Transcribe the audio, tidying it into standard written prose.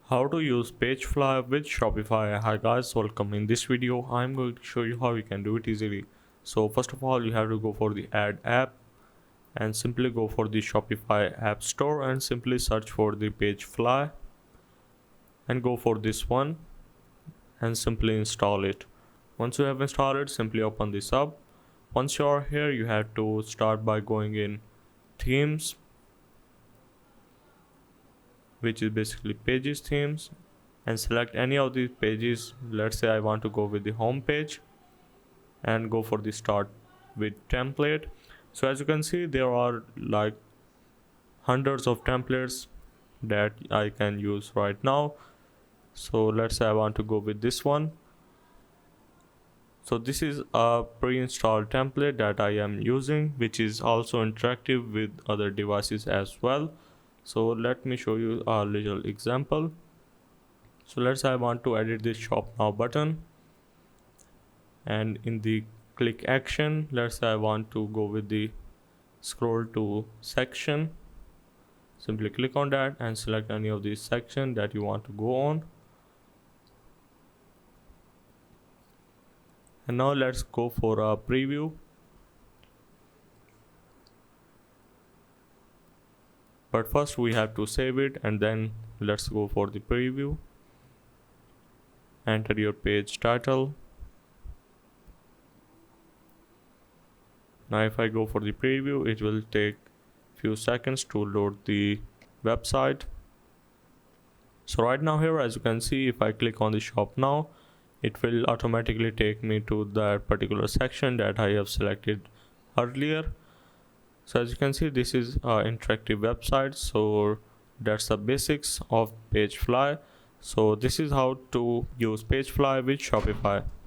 How to use PageFly with Shopify. Hi guys, welcome. In this video I'm going to show you how you can do it easily. So first of all, you have to go for the add app and simply go for the Shopify app store and simply search for the PageFly and go for this one and simply install it. Once you have installed it, simply open this up. Once you are here, you have to start by going in themes, which is basically pages themes, and select any of these pages. Let's say I want to go with the home page and go for the start with template. So as you can see, there are like hundreds of templates that I can use right now. So let's say I want to go with this one. So this is a pre-installed template that I am using, which is also interactive with other devices as well. So let me show you a little example. So let's say I want to edit this shop now button, and in the click action, let's say I want to go with the scroll to section. Simply click on that and select any of these section that you want to go on. And now let's go for a preview. But first we have to save it, and then let's go for the preview. Enter your page title. Now if I go for the preview, it will take few seconds to load the website. So right now here, as you can see, if I click on the shop now, it will automatically take me to that particular section that I have selected earlier. So as you can see, this is an interactive website. So that's the basics of PageFly. So this is how to use PageFly with Shopify.